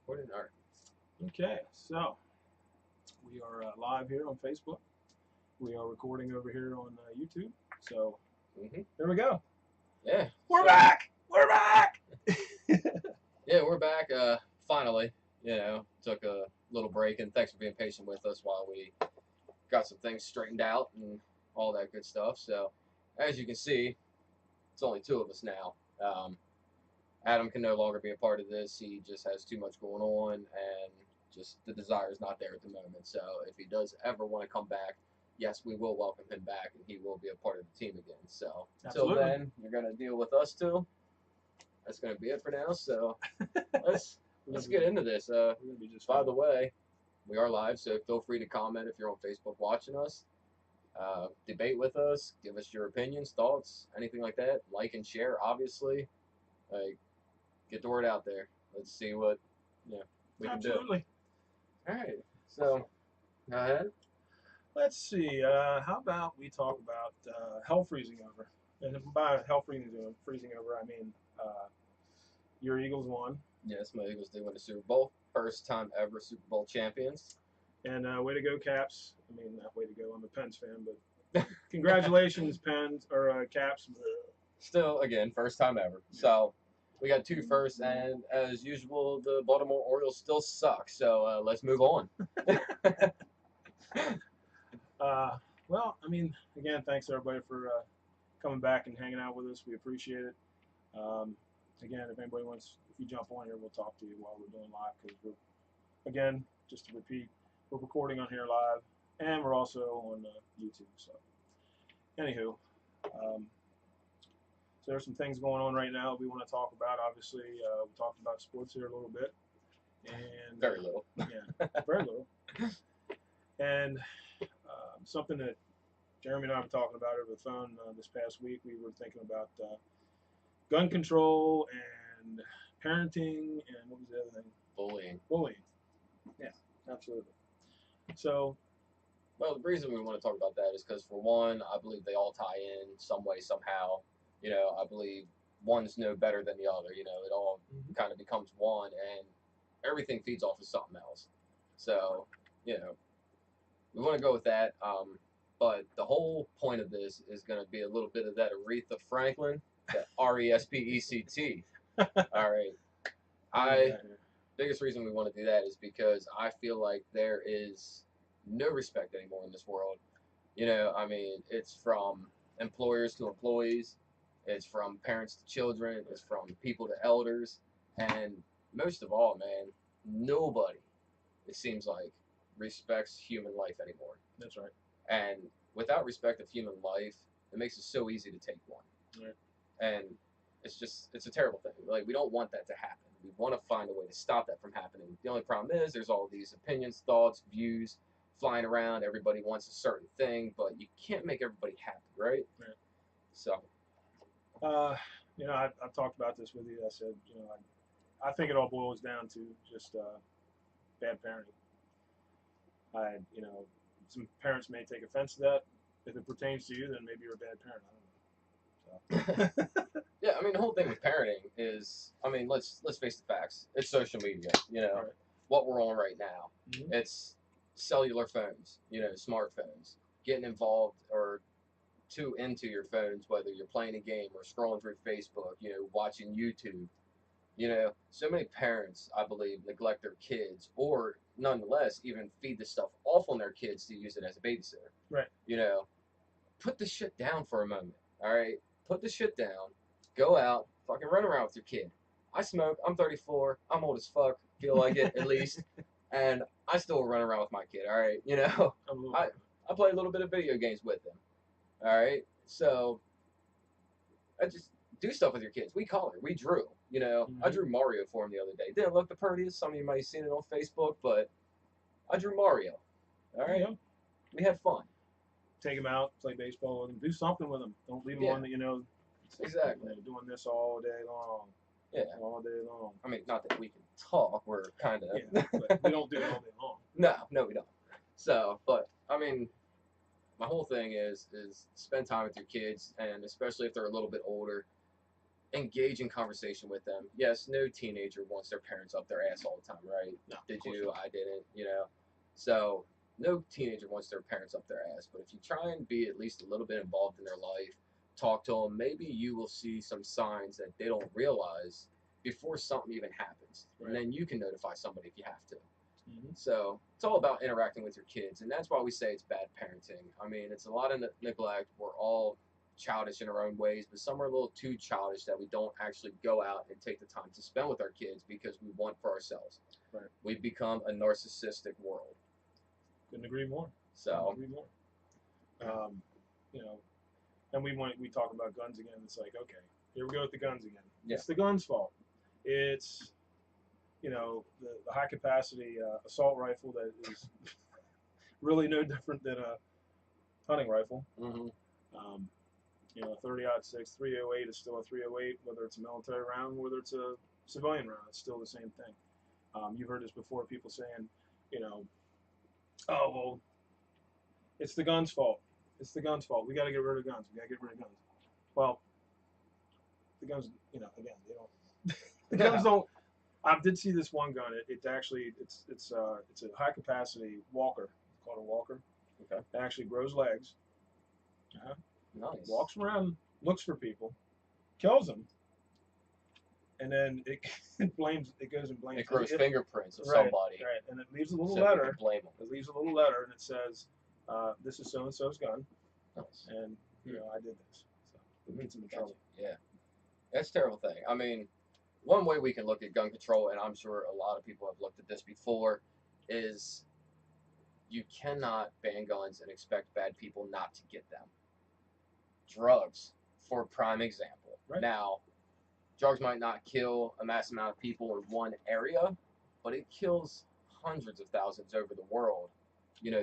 Recording art. Okay, so we are live here on Facebook. We are recording over here on YouTube. So there we go. Yeah. We're back. We're back. Yeah, we're back. Finally, took a little break, and thanks for being patient with us while we got some things straightened out and all that good stuff. So, as you can see, it's only two of us now. Adam can no longer be a part of this. He just has too much going on, and just the desire is not there at the moment. So, if he does ever want to come back, yes, we will welcome him back, and he will be a part of the team again. So, until then, you're gonna deal with us two. That's gonna be it for now. So, let's get into this. By the way, we are live, so feel free to comment if you're on Facebook watching us. Debate with us, give us your opinions, thoughts, anything like that. Like and share, obviously. Like, get the word out there. Let's see what we can do. Absolutely. All right, so go ahead. Let's see. How about we talk about hell freezing over? And by hell freezing over, I mean your Eagles won. Yes, my Eagles did win the Super Bowl. First time ever Super Bowl champions. And way to go, Caps. I mean, not way to go. I'm a Pens fan, but congratulations, Pens or Caps. Still, again, first time ever. So we got two firsts, and as usual, the Baltimore Orioles still suck. So let's move on. Well, I mean, again, thanks everybody for coming back and hanging out with us. We appreciate it. Again, if anybody wants, if you jump on here, we'll talk to you while we're doing live because we're, again, just to repeat, we're recording on here live, and we're also on YouTube. So, anywho, so there's some things going on right now we want to talk about. Obviously, we talked about sports here a little bit, and very little. Yeah, very little. And something that Jeremy and I were talking about over the phone this past week. We were thinking about gun control and parenting, and what was the other thing? Bullying. Yeah, absolutely. So, well, the reason we want to talk about that is because, for one, I believe they all tie in some way, somehow. I believe one's no better than the other. It all kind of becomes one, and everything feeds off of something else. So, we want to go with that. But the whole point of this is going to be a little bit of that Aretha Franklin, that RESPECT. All right. Biggest reason we want to do that is because I feel like there is no respect anymore in this world. I mean, it's from employers to employees. It's from parents to children. It's from people to elders. And most of all, man, nobody, it seems like, respects human life anymore. That's right. And without respect of human life, it makes it so easy to take one. Right. And it's a terrible thing. Like, we don't want that to happen. We want to find a way to stop that from happening. The only problem is there's all these opinions, thoughts, views flying around. Everybody wants a certain thing, but you can't make everybody happy, right? Right. So, I've talked about this with you. I said, I think it all boils down to just bad parenting. Some parents may take offense to that. If it pertains to you, then maybe you're a bad parent. I don't know. So. Yeah, I mean, the whole thing with parenting is, I mean, let's face the facts. It's social media. Right. What we're on right now. It's cellular phones. Smartphones. Getting involved or too into your phones, whether you're playing a game or scrolling through Facebook. Watching YouTube. So many parents, I believe, neglect their kids, or nonetheless, even feed the stuff off on their kids to use it as a babysitter. Right. Put the shit down for a moment. All right. Put the shit down. Go out. Fucking run around with your kid. I smoke. I'm 34. I'm old as fuck. Feel like it, at least. And I still run around with my kid. All right. I play a little bit of video games with them. All right. So I just do stuff with your kids. We colored. We drew. I drew Mario for him the other day. Didn't look the prettiest. Some of you might have seen it on Facebook, but I drew Mario. All right. Yeah. We had fun. Take him out, play baseball with him, do something with him. Don't leave him on the, exactly. Doing this all day long. Yeah. All day long. I mean, not that we can talk. We're kind of. Yeah, but we don't do it all day long. No, we don't. So, but I mean, my whole thing is spend time with your kids, and especially if they're a little bit older, engage in conversation with them. Yes, no teenager wants their parents up their ass all the time, right? No, Did of course you? not. I didn't, So no teenager wants their parents up their ass. But if you try and be at least a little bit involved in their life, talk to them, maybe you will see some signs that they don't realize before something even happens. Right. And then you can notify somebody if you have to. Mm-hmm. So it's all about interacting with your kids. And that's why we say it's bad parenting. I mean, it's a lot of neglect. We're all childish in our own ways, but some are a little too childish that we don't actually go out and take the time to spend with our kids because we want for ourselves. Right. We've become a narcissistic world. Couldn't agree more. So, Couldn't agree more. You know, and we talk about guns again. It's like, okay, here we go with the guns again. Yeah. It's the guns' fault. It's the high capacity assault rifle that is really no different than a hunting rifle. mm-hmm. 30-06, 308 is still a 308, whether it's a military round, whether it's a civilian round, it's still the same thing. You've heard this before, people saying, oh, well, it's the gun's fault. It's the gun's fault. We got to get rid of guns. We got to get rid of guns. Well, the guns, again, they don't. The guns don't. I did see this one gun. It's a high capacity walker. It's called a walker. Okay. It actually grows legs. Nice. Walks around, looks for people, kills them, and then it blames. It goes and blames. It grows fingerprints of right, somebody. Right, and it leaves a little so letter. Blame them. It leaves a little letter, and it says, "This is so and so's gun." Nice. And I did this. So it gets him in trouble. Yeah, that's a terrible thing. I mean, one way we can look at gun control, and I'm sure a lot of people have looked at this before, is you cannot ban guns and expect bad people not to get them. Drugs, for a prime example. Right. Now, drugs might not kill a mass amount of people in one area, but it kills hundreds of thousands over the world,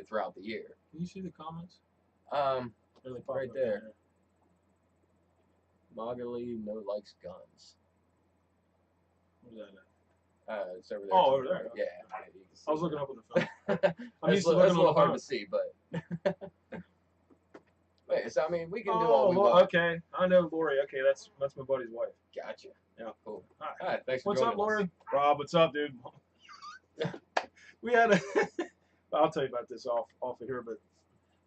throughout the year. Can you see the comments? Really right there. Magali no likes guns. Where's that at? It's over there. Oh, over there. Yeah. I was looking up on the phone. It's a little hard to see, but. Wait, so I mean, we can do all we want. Okay, I know Lori. Okay, that's my buddy's wife. Gotcha. Yeah, cool. All right, thanks for What's joining up, Lori? us. Rob, what's up, dude? We had a. I'll tell you about this off of here, but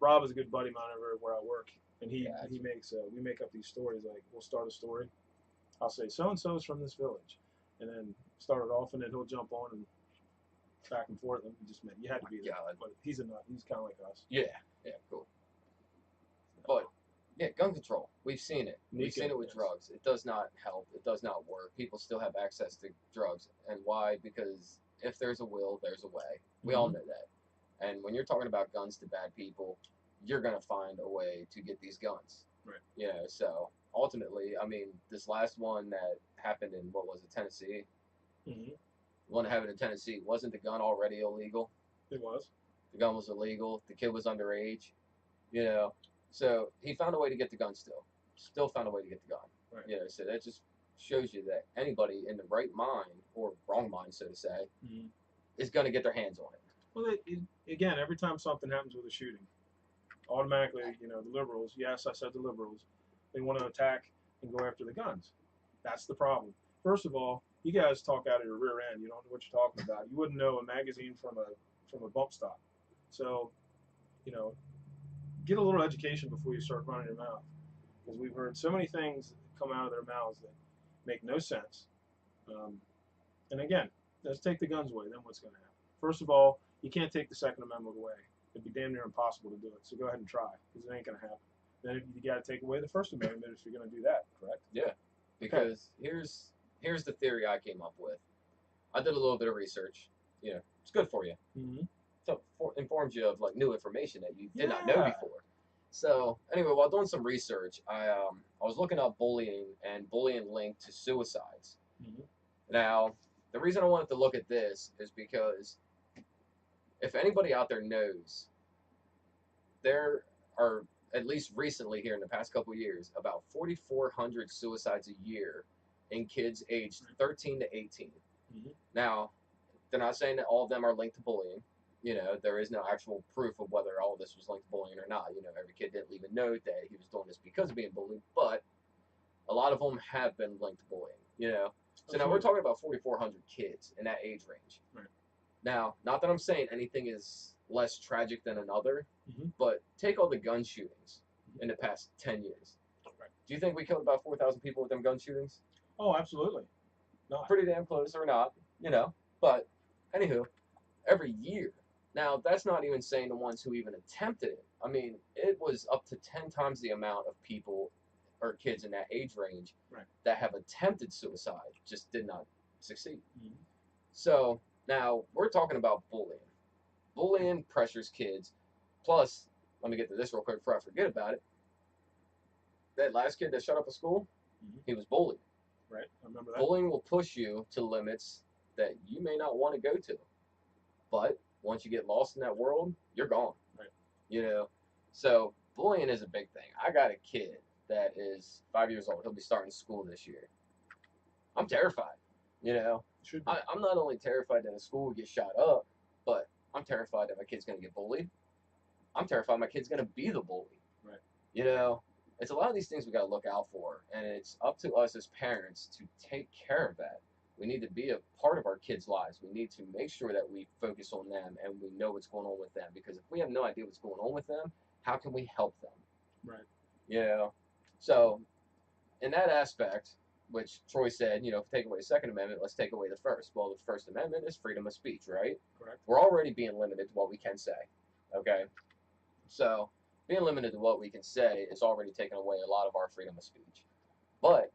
Rob is a good buddy of mine over where I work, and he makes we make up these stories. Like, we'll start a story. I'll say so and so is from this village, and then start it off, and then he'll jump on and back and forth. And you had to be there. But he's a nut. He's kind of like us. Yeah. Yeah. Cool. But yeah, gun control. We've seen it. We've seen it with drugs. It does not help. It does not work. People still have access to drugs, and why? Because if there's a will, there's a way. We all know that. And when you're talking about guns to bad people, you're gonna find a way to get these guns. Right. So ultimately, I mean, this last one that happened in Tennessee. Mm-hmm. The one that happened in Tennessee, wasn't the gun already illegal? It was. The gun was illegal. The kid was underage. So he found a way to get the gun still found a way to get the gun. Right. So that just shows you that anybody in the right mind, or wrong mind, so to say, is going to get their hands on it. Well, again, every time something happens with a shooting, automatically, the liberals, yes, I said the liberals, they want to attack and go after the guns. That's the problem. First of all, you guys talk out of your rear end. You don't know what you're talking about. You wouldn't know a magazine from a bump stock. So, get a little education before you start running your mouth, because we've heard so many things come out of their mouths that make no sense. And again, let's take the guns away. Then what's going to happen? First of all, you can't take the Second Amendment away. It'd be damn near impossible to do it. So go ahead and try, because it ain't going to happen. Then you got to take away the First Amendment if you're going to do that. Correct? Yeah. Because here's the theory I came up with. I did a little bit of research. It's good for you. Mm-hmm. So informs you of new information that you did not know before. So anyway, while doing some research, I was looking up bullying and bullying linked to suicides. Mm-hmm. Now, the reason I wanted to look at this is because if anybody out there knows, there are, at least recently here in the past couple of years, about 4,400 suicides a year in kids aged 13 to 18. Mm-hmm. Now, they're not saying that all of them are linked to bullying. There is no actual proof of whether all of this was linked to bullying or not. Every kid didn't leave a note that he was doing this because of being bullied. But a lot of them have been linked to bullying. You know, so now we're Absolutely. talking about 4,400 kids in that age range. Right. Now, not that I'm saying anything is less tragic than another, Mhm. but take all the gun shootings in the past 10 years. Right. Do you think we killed about 4,000 people with them gun shootings? Oh, absolutely. No. Pretty damn close, or not, you know. But, anywho, every year. Now, that's not even saying the ones who even attempted it. I mean, it was up to 10 times the amount of people or kids in that age range Right. that have attempted suicide, just did not succeed. Mhm. So, now we're talking about bullying. Bullying pressures kids. Plus, let me get to this real quick before I forget about it. That last kid that shut up a school, Mhm. he was bullied. Right. I remember that. Bullying will push you to limits that you may not want to go to. But once you get lost in that world, you're gone. Right. You know? So bullying is a big thing. I got a kid that is 5 years old. He'll be starting school this year. I'm terrified. You know? Should be. I'm not only terrified that his school will get shot up, but I'm terrified that my kid's gonna get bullied. I'm terrified my kid's gonna be the bully. Right. You know? It's a lot of these things we gotta look out for, and it's up to us as parents to take care of that. We need to be a part of our kids' lives. We need to make sure that we focus on them and we know what's going on with them. Because if we have no idea what's going on with them, how can we help them? Right. You know? So, in that aspect, which Troy said, you know, if we take away the Second Amendment, let's take away the First. Well, the First Amendment is freedom of speech, right? Correct. We're already being limited to what we can say. Okay? So, being limited to what we can say is already taking away a lot of our freedom of speech. But,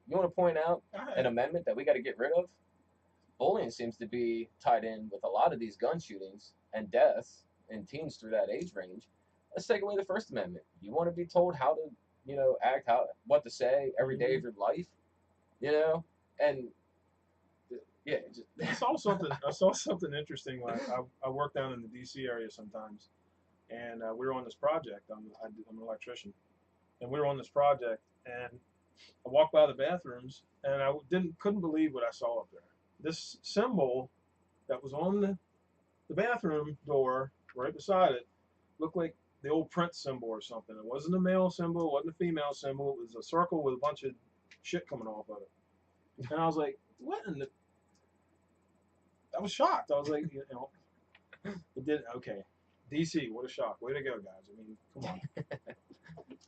you want to point out an amendment that we got to get rid of? Bullying seems to be tied in with a lot of these gun shootings and deaths in teens through that age range. Let's take away the First Amendment. You want to be told how to, you know, act, what to say every day of your life, you know, and yeah. I saw something. I saw something interesting. Like I work down in the D.C. area sometimes, and we were on this project. I'm an electrician, and we were on this project, and I walked by the bathrooms, and I couldn't believe what I saw up there. This symbol that was on the bathroom door right beside it looked like the old Prince symbol or something. It wasn't a male symbol, it wasn't a female symbol. It was a circle with a bunch of shit coming off of it. And I was like, what in the? I was shocked. I was like, you know, it did okay. DC, what a shock! Way to go, guys. I mean, come on.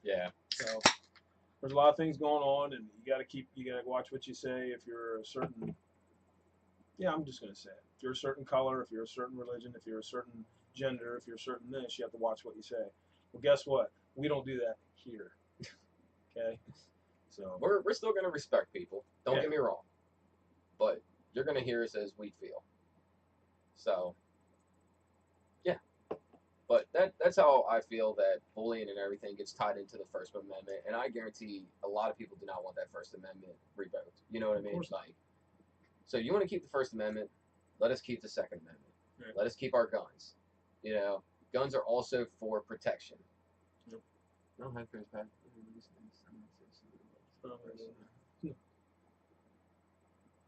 Yeah. So there's a lot of things going on, and you gotta watch what you say. If you're a certain, yeah, I'm just gonna say it. If you're a certain color, if you're a certain religion, if you're a certain gender, if you're a certain this, you have to watch what you say. Well, guess what? We don't do that here. Okay. So We're still going to respect people. Don't Yeah. get me wrong. But you're going to hear us as we feel. So, yeah. But that's how I feel that bullying and everything gets tied into the First Amendment. And I guarantee a lot of people do not want that First Amendment revoked. You know what I mean? course. Like, so you want to keep the First Amendment? Let us keep the Second Amendment. Right. Let us keep our guns. You know, guns are also for protection. Yep. No, have back.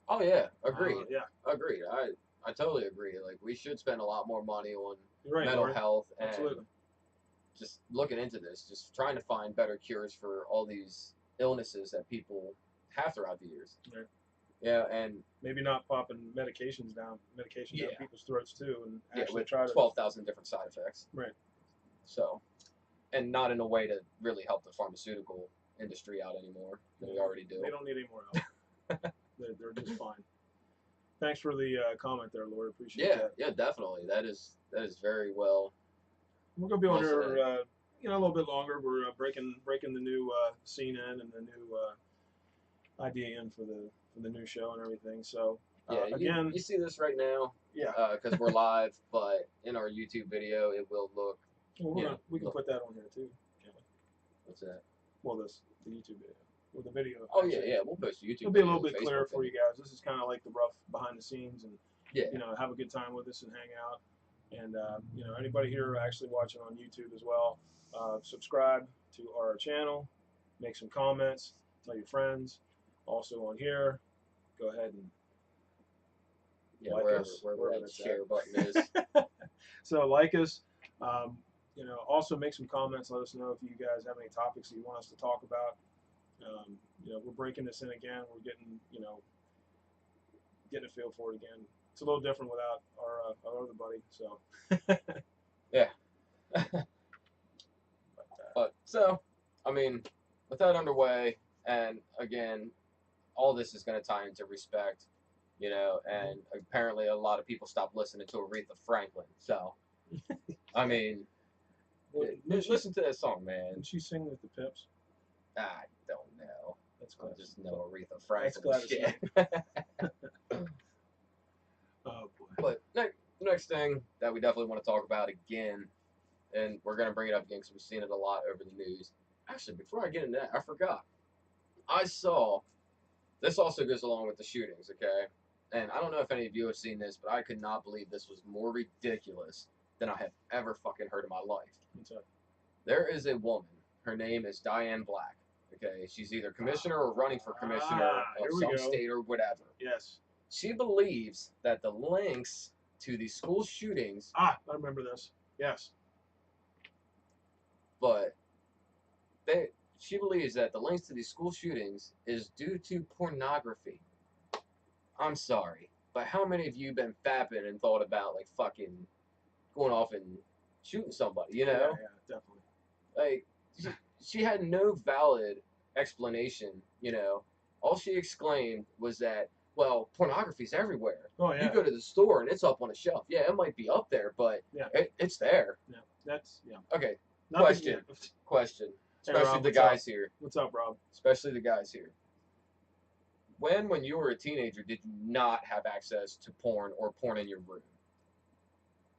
Oh yeah, agreed. Yeah, Agreed. I totally agree. Like we should spend a lot more money on you're right. mental Lori. health and Absolutely. just looking into this, just trying to find better cures for all these illnesses that people have throughout the years. Right. Yeah, and Maybe not popping medication down Yeah. people's throats too, and yeah, actually with try to 12,000 different side effects. Right. So, and not in a way to really help the pharmaceutical industry out anymore than we already do. They don't need any more help. They're just fine. Thanks for the comment there, Lord. Appreciate Yeah, that. yeah, definitely. That is very well. We're gonna be on Well here, said. a little bit longer. We're breaking the new scene in and the new idea in for the new show and everything. So Yeah, again, you see this right now yeah. because we're live, but in our YouTube video, it will look. Well, we can look. put that on here too. Can't we? What's that? Well, the YouTube video. Well, the video. Oh actually, yeah, we'll post a YouTube. It'll be a little video, bit clearer Facebook for you guys. This is kind of like the rough behind the scenes, and Yeah, have a good time with us and hang out. And anybody here actually watching on YouTube as well, subscribe to our channel, make some comments, tell your friends. Also on here, go ahead and yeah, like wherever us, wherever wherever that it's share at. button is. So like us. Also make some comments. Let us know if you guys have any topics that you want us to talk about. We're breaking this in again. We're getting, getting a feel for it again. It's a little different without our other buddy. So. Yeah. But so, I mean, with that underway, and again, all this is going to tie into respect, and apparently a lot of people stopped listening to Aretha Franklin. So, I mean, listen to that song, man. Did she sing with the Pips? I don't know. That's I glad. just know Aretha Franklin That's shit. Oh boy. But next thing that we definitely want to talk about again, and we're going to bring it up again because we've seen it a lot over the news. Actually, before I get into that, I forgot. I saw, this also goes along with the shootings, okay? And I don't know if any of you have seen this, but I could not believe this was more ridiculous than I have ever fucking heard in my life. What's up? There is a woman. Her name is Diane Black. Okay, she's either commissioner or running for commissioner of some state or whatever. Yes. She believes that the links to the school shootings. I remember this. Yes. But she believes that the links to these school shootings is due to pornography. I'm sorry, but how many of you been fapping and thought about like fucking going off and shooting somebody? Yeah, definitely. Like she had no valid explanation. All she exclaimed was that, well, pornography's everywhere. Oh yeah. You go to the store and it's up on a shelf. Yeah, it might be up there, but it's there. Yeah, that's Okay. Nothing, Question. Hey, Especially Rob, the guys here. What's up, Rob? Especially the guys here. When you were a teenager, did you not have access to porn or porn in your room?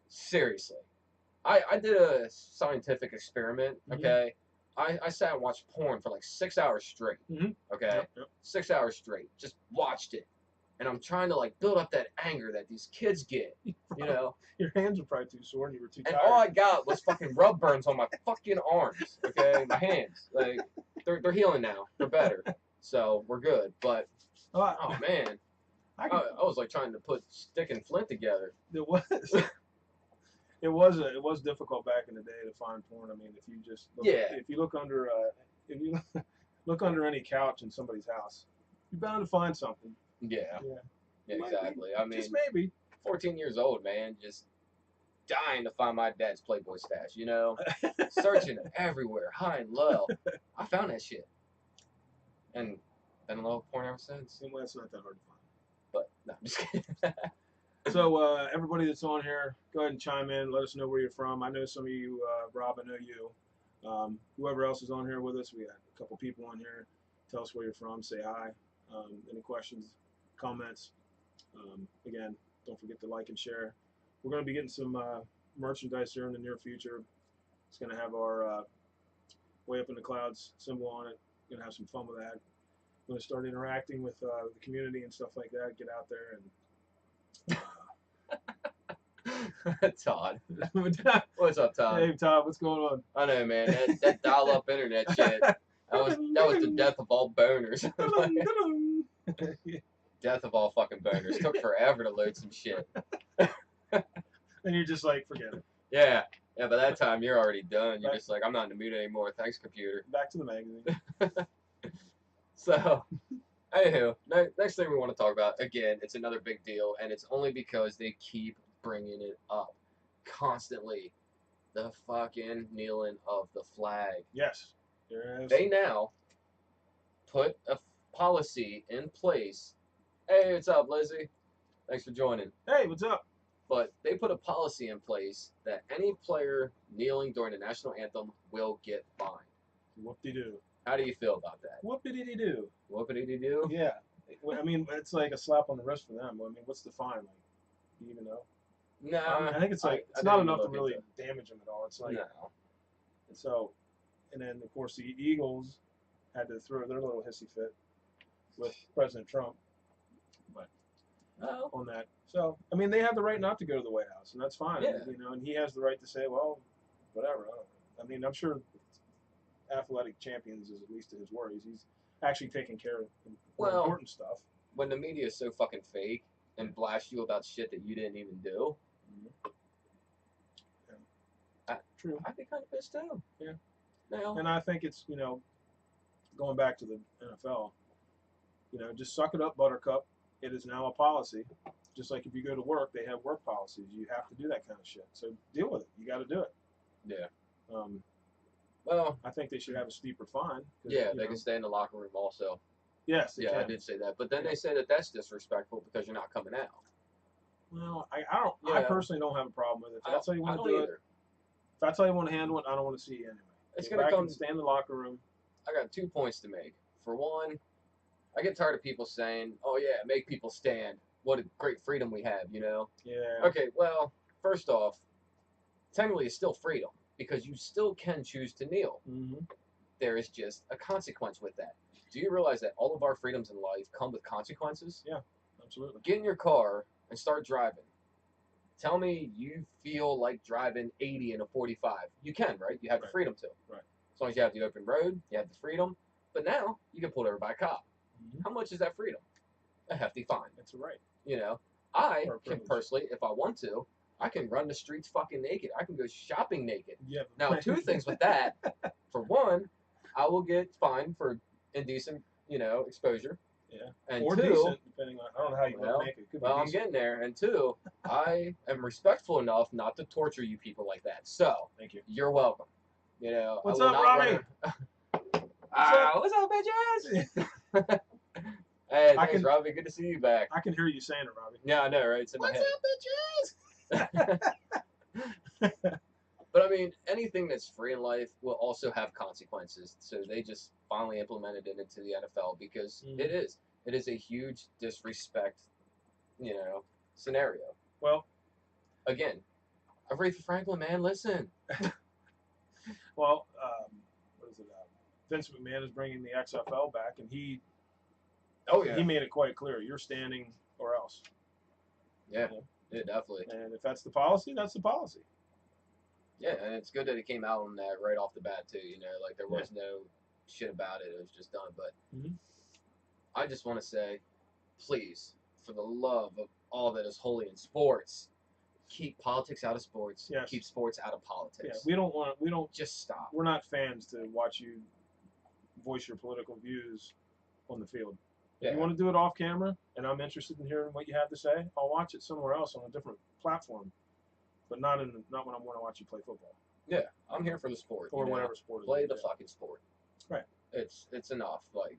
Seriously. I did a scientific experiment, okay? I sat and watched porn for like 6 hours straight, okay? Yep. 6 hours straight. Just watched it. And I'm trying to like build up that anger that these kids get, Your hands were probably too sore and you were too tired. And all I got was fucking rub burns on my fucking arms, okay? My hands. Like, they're healing now. They're better. So, we're good. But, oh man. I was like trying to put stick and flint together. It was. It was difficult back in the day to find porn. I mean, if you just if you look under look under any couch in somebody's house, you're bound to find something. Yeah, exactly. I mean, just maybe 14 years old, man, just dying to find my dad's Playboy stash. Searching everywhere, high and low. I found that shit, and been in love with porn ever since. Well, it's not that hard to find. But no, I'm just kidding. So everybody that's on here, go ahead and chime in. Let us know where you're from. I know some of you, Rob. I know you. Whoever else is on here with us, we got a couple people on here. Tell us where you're from. Say hi. Any questions, comments? Again, don't forget to like and share. We're going to be getting some merchandise here in the near future. It's going to have our Way Up in the Clouds symbol on it. Going to have some fun with that. We're going to start interacting with the community and stuff like that. Get out there and. Todd. What's up, Todd? Hey, Todd, what's going on? I know, man. That dial-up internet shit. That was the death of all boners. Death of all fucking boners. Took forever to load some shit. And you're just like, forget it. Yeah. By that time, you're already done. You're just like, I'm not in the mood anymore. Thanks, computer. Back to the magazine. So, anywho, next thing we want to talk about, again, it's another big deal, and it's only because they keep bringing it up constantly. The fucking kneeling of the flag. Yes. Yes. They now put a policy in place. Hey, what's up, Lizzie? Thanks for joining. Hey, what's up? But they put a policy in place that any player kneeling during the national anthem will get fined. Whoop-de-doo. How do you feel about that? Whoop-de-dee-doo. Whoop-de-dee-doo? Yeah. I mean, it's like a slap on the wrist for them. I mean, what's the fine? Like, do you even know? No. I think it's like, it's not enough to really damage them at all. It's like, no. So, and then, of course, the Eagles had to throw their little hissy fit with President Trump. But on that. So, I mean, they have the right not to go to the White House, and that's fine. Yeah. And he has the right to say, well, whatever. I mean, I'm sure Athletic Champions is at least to his worries. He's actually taking care of important stuff. When the media is so fucking fake and blast you about shit that you didn't even do, True. I'd be kind of pissed too. Yeah. Now, and I think it's, going back to the NFL, just suck it up, Buttercup. It is now a policy. Just like if you go to work, they have work policies. You have to do that kind of shit. So deal with it. You got to do it. Yeah. Well, I think they should have a steeper fine. Yeah, they can stay in the locker room also. Yes, they yeah, can. I did say that. But then they say that that's disrespectful because you're not coming out. Well, I don't. I personally don't have a problem with it. If that's how you want to do it, if that's how you want to handle it, I don't want to see you anyway. It's gonna come. Stay in the locker room. I got 2 points to make. For one, I get tired of people saying, "Oh yeah, make people stand. What a great freedom we have," Yeah. Okay, well, first off, technically it's still freedom because you still can choose to kneel. Mm-hmm. There is just a consequence with that. Do you realize that all of our freedoms in life come with consequences? Yeah, absolutely. Get in your car and start driving. Tell me you feel like driving 80 in a 45. You can, right? You have the freedom to. Right. As long as you have the open road, you have the freedom. But now you get pulled over by a cop. Mm-hmm. How much is that freedom? A hefty fine. That's right. I can personally, if I want to, I can run the streets fucking naked. I can go shopping naked. Yeah. Now, 2 things with that. For one, I will get fined for indecent, exposure. Yeah. And or 2, decent, depending on, I don't know how you look naked. Could be I'm decent. getting there. And 2, I am respectful enough not to torture you people like that. So, thank you. You're welcome. What's up, Robbie? What's up, bitches? Hey, thanks, Robbie. Good to see you back. I can hear you saying it, Robbie. Yeah, I know, right? It's in my head. What's up, bitches? But I mean, anything that's free in life will also have consequences. So they just finally implemented it into the NFL because it is a huge disrespect, scenario. Well, again, Aretha Franklin, man, listen. Well, what is it? Vince McMahon is bringing the XFL back, and he made it quite clear: you're standing or else. Yeah, yeah, definitely. And if that's the policy, that's the policy. Yeah, and it's good that it came out on that right off the bat too. Like there was no shit about it; it was just done. But I just want to say, please, for the love of all that is holy in sports, keep politics out of sports. Yes. Keep sports out of politics. Yeah, we don't just stop. We're not fans to watch you voice your political views on the field. If you want to do it off camera, and I'm interested in hearing what you have to say, I'll watch it somewhere else on a different platform, but not when I want to watch you play football. Yeah, I'm here for the sport. Or whatever sport. Play the fucking sport. Right. It's enough. Like,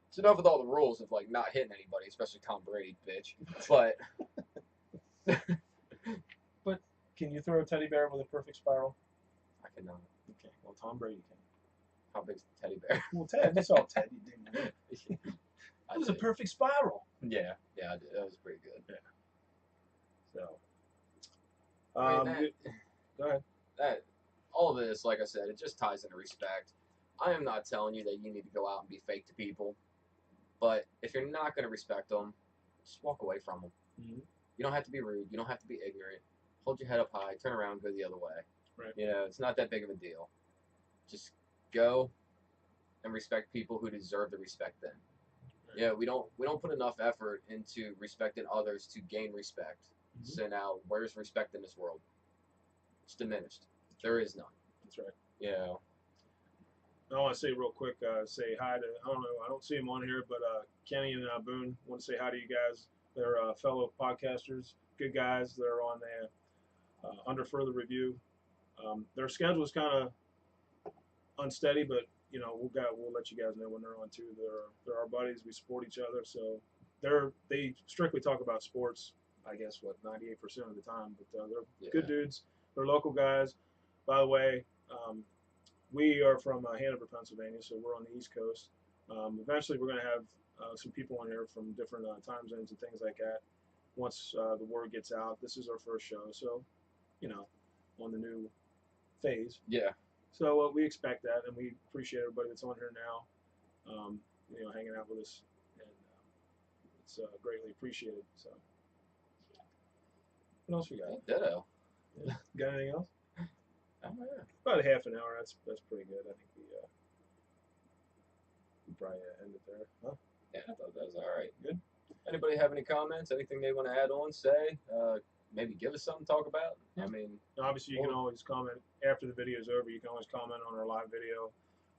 it's enough with all the rules of like not hitting anybody, especially Tom Brady, bitch. But. But can you throw a teddy bear with a perfect spiral? I cannot. Okay. Well, Tom Brady can. How big's the teddy bear? Well, Ted, you saw Ted. You didn't. It was a perfect spiral. Yeah, I did. That was pretty good. Yeah. So. Go ahead. All of this, like I said, it just ties into respect. I am not telling you that you need to go out and be fake to people, but if you're not going to respect them, just walk away from them. Mm-hmm. You don't have to be rude. You don't have to be ignorant. Hold your head up high. Turn around. Go the other way. Right. It's not that big of a deal. Just go and respect people who deserve the respect. Then. Right. Yeah, we don't put enough effort into respecting others to gain respect. Mm-hmm. So now, where's respect in this world? It's diminished. There is none. That's right. Yeah. I want to say real quick, say hi to, I don't see him on here, but Kenny and Boone want to say hi to you guys. They're fellow podcasters, good guys. They're on the under further review. Their schedule is kind of unsteady, but we'll let you guys know when they're on too. They're our buddies. We support each other, so they strictly talk about sports. I guess 98% of the time, but they're good dudes. They're local guys. By the way, we are from Hanover, Pennsylvania, so we're on the East Coast. Eventually, we're going to have some people on here from different time zones and things like that. Once the word gets out, this is our first show, so on the new phase. Yeah. So we expect that, and we appreciate everybody that's on here now, hanging out with us, and it's greatly appreciated. So, what else we got? Ditto. Yeah. Got anything else? Oh, yeah. About a half an hour. That's pretty good. I think we probably end it there. Huh? Yeah, I thought that was all right. Good. Anybody have any comments? Anything they want to add on? Say. Maybe give us something to talk about. I mean, obviously you can always comment after the video is over. You can always comment on our live video.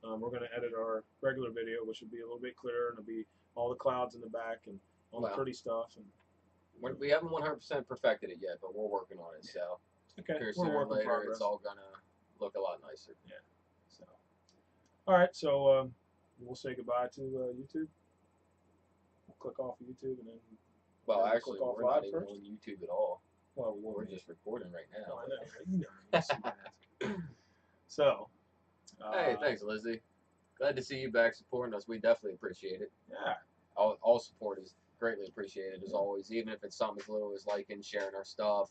We're going to edit our regular video, which will be a little bit clearer, and it'll be all the clouds in the back and all the pretty stuff. And we haven't 100% perfected it yet, but we're working on it. So okay, here we're sooner or working later, progress. it's all gonna look a lot nicer. Yeah. So, all right. So we'll say goodbye to YouTube. We'll click off YouTube and then. Well, actually, we're not even on YouTube at all. Well, we're just recording right now. I know. You know. So. Hey, thanks, Lizzie. Glad to see you back supporting us. We definitely appreciate it. Yeah. All support is greatly appreciated as always, even if it's something as little as liking, sharing our stuff.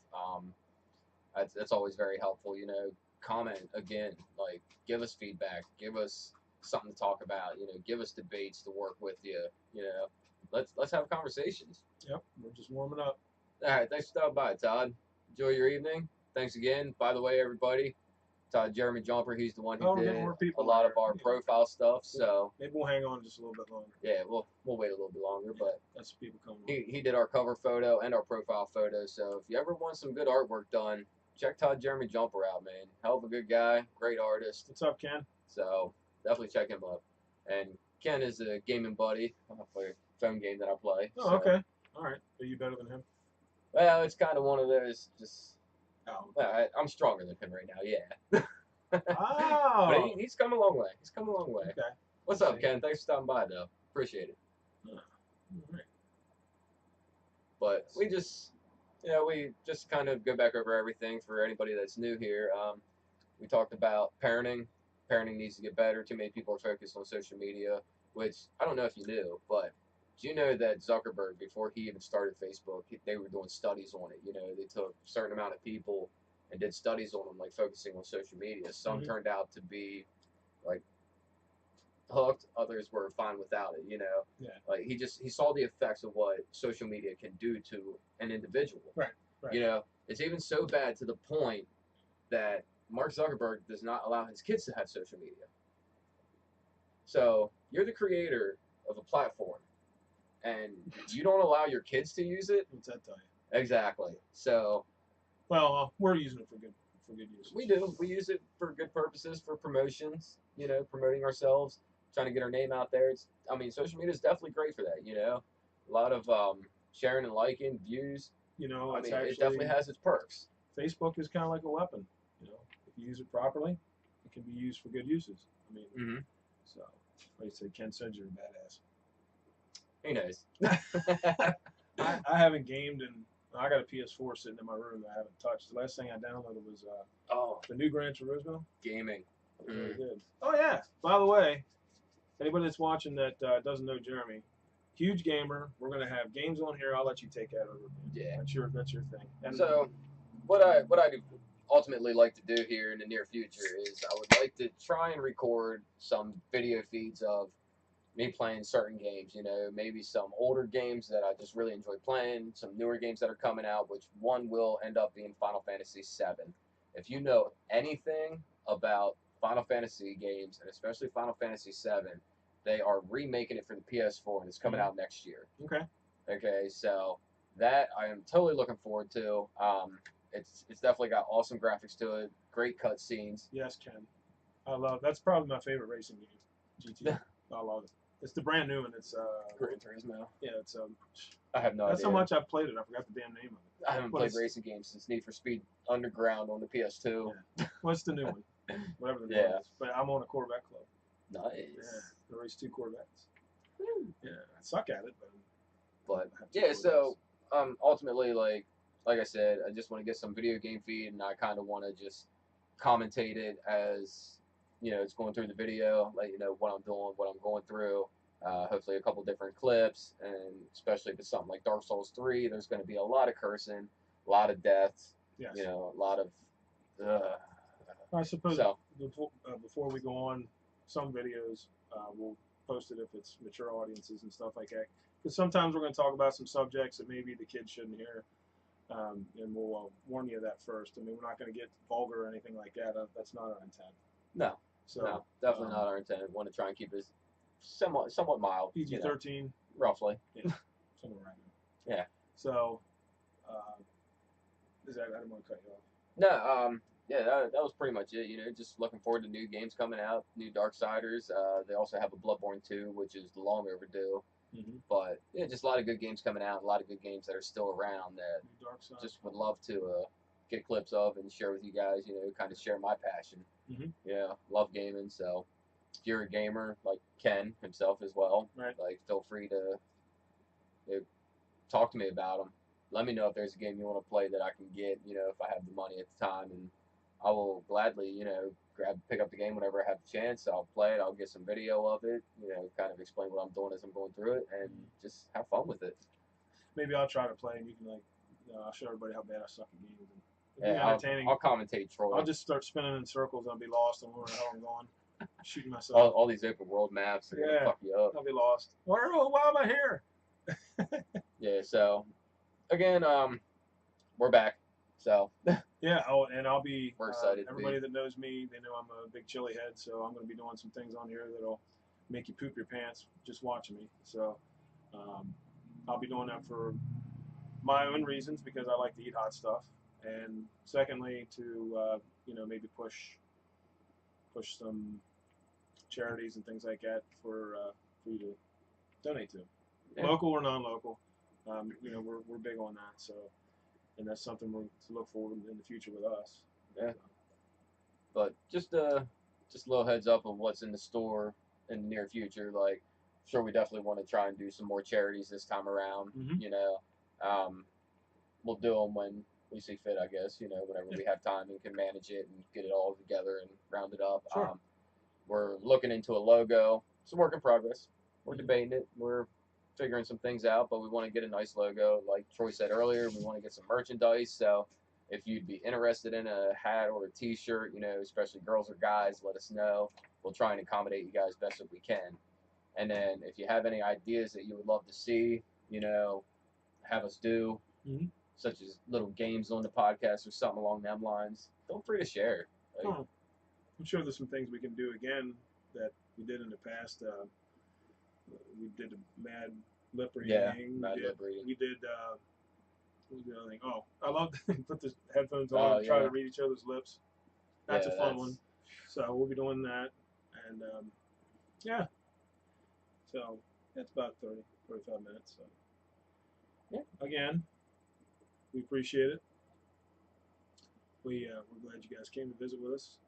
That's always very helpful. You know, comment again, like give us feedback, give us something to talk about. You know, give us debates to work with you. You know, let's have conversations. Yep, we're just warming up. All right, thanks for stopping by, Todd. Enjoy your evening. Thanks again. By the way, everybody, Todd Jeremy Jumper, he's the one who did a lot of our profile stuff. So maybe we'll hang on just a little bit longer. Yeah, we'll wait a little bit longer, but that's people coming. He did our cover photo and our profile photo. So if you ever want some good artwork done, check Todd Jeremy Jumper out, man. Hell of a good guy, great artist. What's up, Ken? So definitely check him up. And Ken is a gaming buddy. I play a phone game that I play. Oh, so. Okay. All right. Are you better than him? Well, it's kind of one of those just. Oh. Well, I'm stronger than him right now, yeah. Oh. But he's come a long way. He's come a long way. Okay. What's up, Ken? Thanks for stopping by, though. Appreciate it. All right. But we just kind of go back over everything for anybody that's new here. We talked about parenting. Parenting needs to get better. Too many people are focused on social media, which I don't know if you knew, but do you know that Zuckerberg, before he even started Facebook, they were doing studies on it. You know, they took a certain amount of people and did studies on them, like focusing on social media. Some turned out to be like hooked, others were fine without it. You know, like he saw the effects of what social media can do to an individual. Right. You know, it's even so bad to the point that Mark Zuckerberg does not allow his kids to have social media. So you're the creator of a platform, and you don't allow your kids to use it. What's that tell you? Exactly. So. Well, we're using it for good use. We do. We use it for good purposes, for promotions. You know, promoting ourselves, trying to get our name out there. Social media is definitely great for that. You know, a lot of sharing and liking, views. You know, it definitely has its perks. Facebook is kind of like a weapon. You know, if you use it properly, it can be used for good uses. So like you said, Ken said you're a badass. He knows. I haven't gamed in. I got a PS4 sitting in my room that I haven't touched. The last thing I downloaded was the new Gran Turismo. Gaming. Very good. Oh yeah. By the way, anybody that's watching that doesn't know Jeremy, huge gamer. We're gonna have games on here. I'll let you take that over. Yeah. That's your thing. And so, what I ultimately like to do here in the near future is I would like to try and record some video feeds of me playing certain games, you know, maybe some older games that I just really enjoy playing, some newer games that are coming out, which one will end up being Final Fantasy VII. If you know anything about Final Fantasy games, and especially Final Fantasy VII, they are remaking it for the PS4, and it's coming out next year. Okay, so that I am totally looking forward to. It's definitely got awesome graphics to it, great cutscenes. Yes, Ken. I love that's probably my favorite racing game. GT. I love it. It's the brand new one. It's Gran Turismo. Yeah, it's I have no idea. That's how much I've played it. I forgot the damn name of it. I haven't played racing games since Need for Speed Underground on the PS2. Yeah. What's the new one? Whatever the name is. But I'm on a Corvette club. Nice. Yeah, I race 2 Corvettes. Yeah, I suck at it, but yeah. So ultimately, like I said, I just want to get some video game feed, and I kind of want to just commentate it as. You know, it's going through the video, let you know what I'm doing, what I'm going through. Hopefully a couple different clips, and especially if it's something like Dark Souls 3, there's going to be a lot of cursing, a lot of deaths, yes. You know, a lot of... I suppose before we go on, some videos, we'll post it if it's mature audiences and stuff like that. Because sometimes we're going to talk about some subjects that maybe the kids shouldn't hear. And we'll warn you of that first. I mean, we're not going to get vulgar or anything like that. That's not our intent. No. So, no, definitely not our intent. We want to try and keep it somewhat mild. PG-13. You know, roughly. Yeah, somewhere around there. Yeah. So, I didn't want to cut you off. No, yeah, that was pretty much it. You know, just looking forward to new games coming out, new Darksiders. They also have a Bloodborne 2, which is long overdue. Mm-hmm. But yeah, just a lot of good games coming out, a lot of good games that are still around that Dark Side. just would love to get clips of and share with you guys. You know, kind of share my passion. Mm-hmm. Yeah, love gaming. So if you're a gamer like Ken himself as well, Right. like feel free to talk to me about them. Let me know if there's a game you want to play that I can get. You know, if I have the money at the time, and I will gladly, you know, pick up the game whenever I have the chance. I'll play it. I'll get some video of it. You know, kind of explain what I'm doing as I'm going through it, and just have fun with it. Maybe I'll try to play, and you can I'll show everybody how bad I suck at games. And it'll be Yeah, entertaining. I'll commentate Troy. I'll just start spinning in circles. I'll be lost on where the hell I'm going, shooting myself. All these open world maps are gonna fuck you up. I'll be lost. Why am I here? Yeah. So again, we're back. So yeah. Oh, and I'll be. We're excited. Everybody that knows me, they know I'm a big chili head. So I'm going to be doing some things on here that'll make you poop your pants just watching me. So I'll be doing that for my own reasons because I like to eat hot stuff, and secondly to maybe push some charities and things like that for you to donate to, local or non-local. We're big on that, so, and that's something we're to look forward in the future with us. Yeah. But just a little heads up of what's in the store in the near future. Like, sure, we definitely want to try and do some more charities this time around. Mm-hmm. You know, we'll do them when we see fit, I guess. You know, whenever we have time and can manage it and get it all together and round it up. Sure. We're looking into a logo. It's a work in progress. We're debating it. We're figuring some things out, but we want to get a nice logo. Like Troy said earlier, we want to get some merchandise. So if you'd be interested in a hat or a T-shirt, you know, especially girls or guys, let us know. We'll try and accommodate you guys best as we can. And then if you have any ideas that you would love to see, you know, have us do, such as little games on the podcast or something along them lines, feel free to share. Like, I'm sure there's some things we can do again that we did in the past. We did a mad lip reading. Yeah, mad lip reading. We did. What was the other thing? Oh, I love to put the headphones on and try to read each other's lips. That's a fun one. So we'll be doing that, and yeah. So that's about 45 minutes. So yeah, again, we appreciate it. We're glad you guys came to visit with us.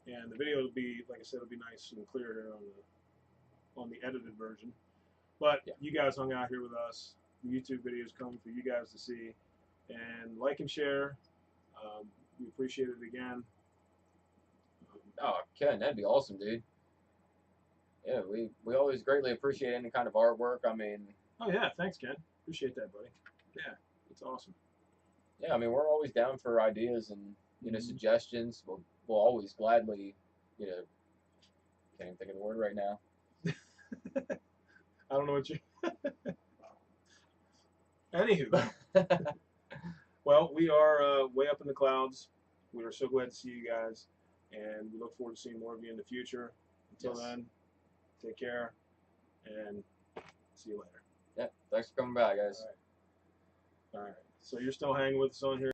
And the video will be, like I said, it'll be nice and clear here on the edited version. But you guys hung out here with us. The YouTube videos come for you guys to see. And like and share. We appreciate it again. Oh, Ken, that'd be awesome, dude. Yeah, we always greatly appreciate any kind of artwork. I mean... Oh, yeah. Thanks, Ken. Appreciate that, buddy. Yeah, it's awesome. Yeah, I mean, we're always down for ideas and, you know, suggestions. We'll always gladly, you know, can't even think of the word right now. I don't know what you... Anywho. Well, we are way up in the clouds. We are so glad to see you guys. And we look forward to seeing more of you in the future. Until then, take care. And see you later. Yeah, thanks for coming by, guys. All right. So you're still hanging with us on here?